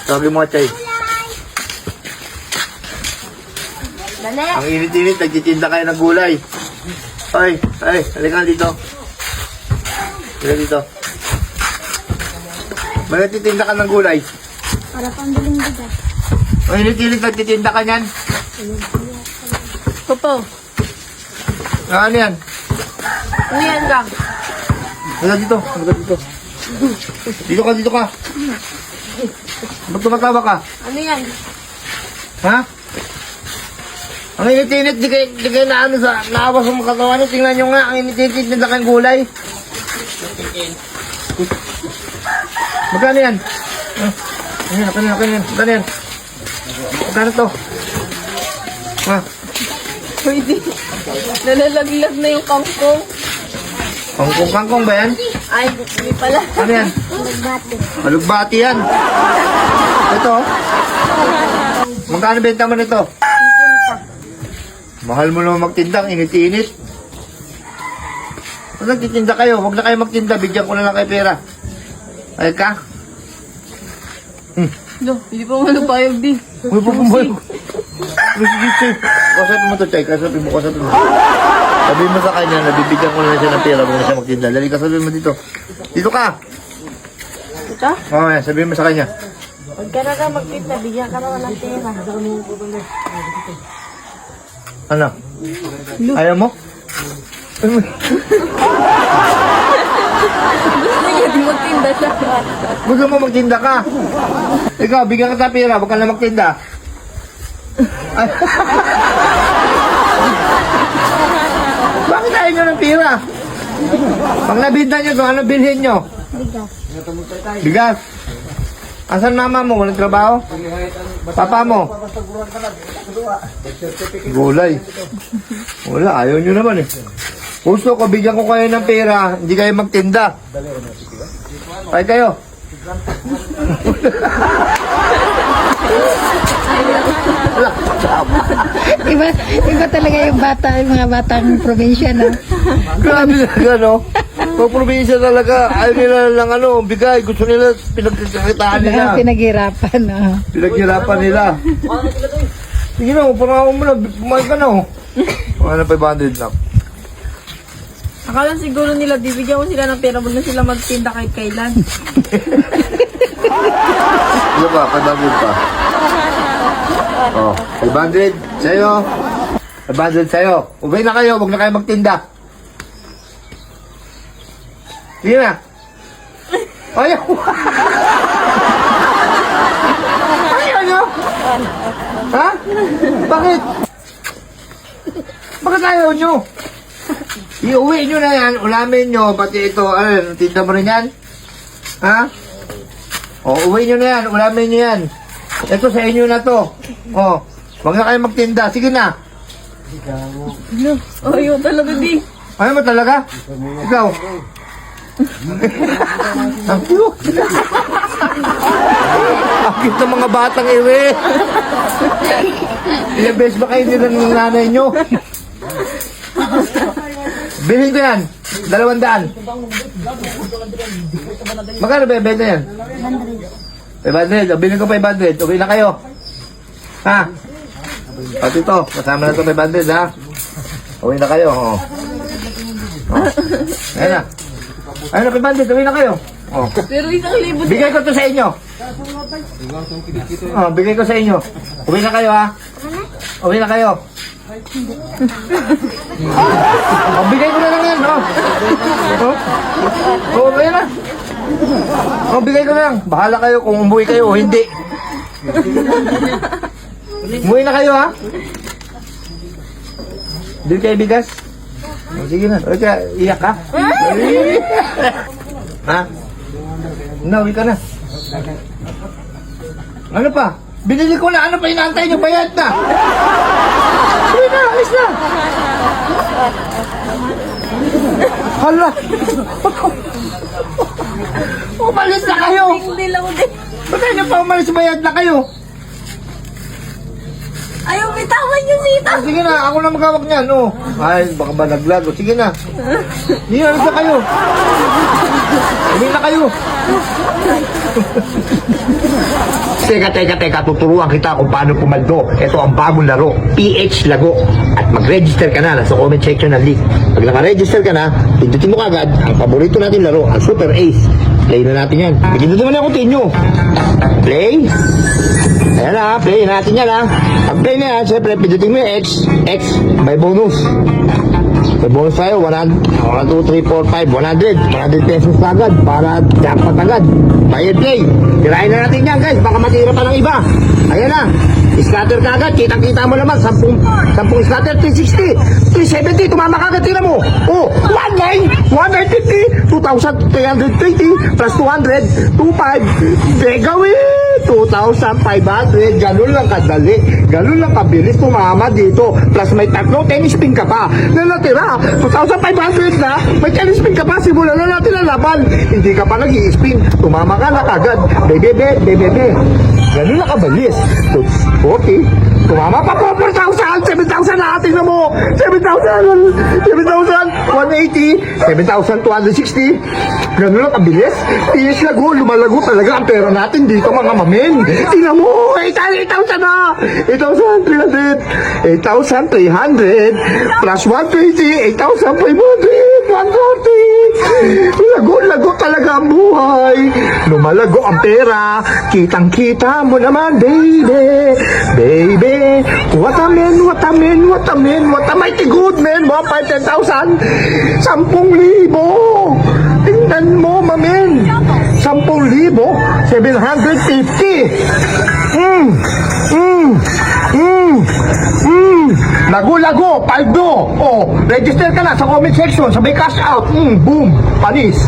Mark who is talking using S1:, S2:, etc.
S1: Tawagin mo, Chay.
S2: Dali.
S1: Ang init-init, nagtitinda kayo ng gulay. Ay, halika dito. Halika dito. May nagtitinda ka ng gulay.
S2: Para pambiling bigat.
S1: Ang init-init, nagtitinda ka niyan.
S2: Popo.
S1: Ano yan?
S2: Ano yan, Gang?
S1: Halika dito, halika dito. Dito ka. Ba't tumatawa ka?
S2: Ano yan?
S1: Ha? Ang init-init, di kayo na ano sa naawas sa mga katawan niyo. Tingnan nyo nga, ang init-init, tinda kayong gulay. Magkano yan? Magkano yan? Magkano to? Ha?
S2: Pwede. Nalalaglag na yung kangkong.
S1: Kangkong ba yan?
S2: Ay, hindi pala.
S1: Ano yan? Malugbati yan. Ito. Magkano benta mo nito? Mahal mo naman magtinda, ang init-init. Kung nagtitinda kayo, huwag na kayo magtinda, bigyan ko na lang kayo pera. Ay ka?
S2: No, hindi pa malupayag din.
S1: Uy, pupumoy. Kasapin mo to, Chay. Kasapin mo. Sabihin mo sa kanya, nabibigyan ko na siya ng pera, huwag na siya magtinda. Dali, kasapin mo dito. Dito ka!
S2: Ito?
S1: Oo, yan. Sabihin mo sa kanya.
S2: Huwag ka na magkita, bigyan ka naman ng pera.
S1: Ano? Ayaw mo?
S2: Gusto niya, di magtinda siya.
S1: Gusto mo magtinda ka? Ikaw, bigyan ka sa pera, huwag ka na magtinda. Ay. Bakit ayaw nyo ng pera? Pag nabinta nyo ito, ano bilhin nyo? Bigas. Asan mama mo? Walang trabaho? Papa mo? Gulay. Wala, ayaw nyo naman eh. Gusto ko, bigyan ko kayo ng pera, hindi kayo magtinda. Ay kayo.
S3: Iba talaga yung bata, yung mga batang probinsya, no?
S1: Grabe talaga, no? Pag probinsya talaga, ayaw nila lang ano, bigay. Gusto nila, pinagkakitaan nila.
S3: Pinaghirapan, no?
S1: Pinaghirapan nila. Sige na, parang mo na, kumain ka na, oh. Mga na 500 lang.
S2: Akala siguro nila, bibigyan ko sila ng pera, huwag na sila magtinda kahit kailan.
S1: Ano pa? 500 pa. Oh, 500 sa'yo. 500 sa'yo. Ubay na kayo, huwag na kayo magtinda. Sige na. Ayaw. Ayaw nyo? Ha? Bakit? Bakit ayaw nyo? Iuwi nyo na yan, ulamin nyo, pati ito, ano, tinda mo rin yan? Ha? O, uwi nyo na yan, ulamin nyo yan. Ito sa inyo na to. O, huwag na kayo magtinda, sige na.
S2: Ayaw talaga di.
S1: Ayaw mo talaga? Ikaw? Ang cute. Ang cute ng mga batang iwi. Ilang beses ba kayo nila ng nanay nyo? Bilhin ko yan. 200. Magkano ba benta yan? 500. Bilhin ko 500. Okay na kayo. Ha? Pati ito. Kasama na ito 500 ha. Okay na kayo. Oh. Ayan na. Ayun na 500. Okay na kayo. Oh.
S2: Pero 1,000.
S1: Bigay ko to sa inyo. Oh, bigay ko sa inyo. Uwi na kayo ha. Uwi na kayo. Oh, bigay ko na lang yan, oh. Oh, ayan na. Oh, bigay ko na lang. Bahala kayo kung umuwi kayo o hindi. Umuwi na kayo, ha? Bili kayo bigas? Oh, sige na. Okay, iyak ka? Ha? Uwi ka na. Ano pa? Binili ko na. Ano pa inaantay nyo? Bayad na. Uwi na. Alis na. Hala. Umalis na kayo.
S2: Hindi lang ko din.
S1: Ba't kayo pa umalis? Bayad na kayo.
S2: Ayaw, bitawan yung sita.
S1: Oh, sige na. Ako na magkawak niyan. Oh. Ay, baka ba naglag? Oh, sige na. Sige na. Alis na kayo. Uwi na kayo. Teka, tuturuan kita kung paano pumaldo. Ito ang bagong laro, PH Lago. At mag-register ka na, nasa comment section ng link. Pag naka-register ka na, pindutin mo kagad ang paborito natin laro, ang Super Ace. Play na natin yan. Pindutin mo na yung continue. Play. Ayan na, play natin yan ha. Pag play na yan, syempre, pindutin mo yung X, may bonus. May bonus tayo, 100, 1, 2, 3, 4, 5, 100 pesos agad para jackpot agad. Bayad play. Tirahin na natin yan guys, baka matira pa ng iba. Ayan na, scatter ka agad, kitang-kita mo naman, 10 scatter, 360, 370, tumama ka agad, tira mo. Oh, 1950, 2,320, plus 200, 25, gagawin. 2,500, ganun lang kadali, ganun lang kabilis tumama dito, plus may tatlo, tennis pin ka pa, na natira, 2,500 na, may tennis pin ka pa, simulan na natin ang laban, hindi ka pa nag-i-spin, tumama ka na kagad, bebe, ganun lang kabilis, 40, tumama pa po, 4,000, 7,000 na, tingnan mo, 7,000, 180, 7,260, ganun lang kabilis, tinis lago, lumalago talaga ang pera natin dito mga mamin. Tingnan mo, 8,000 na, 8,300, 8,300, plus 120, 8,500, 140. Lago talaga ang buhay. Lumalago ang pera, kitang-kita mo naman, baby. Baby, what a mighty good man, 10,000, 10,000. Tingnan mo, mamin. 10,000, 750. Lago, paldo. Oh, register ka na sa comment section, sabay cash out. Boom, panis.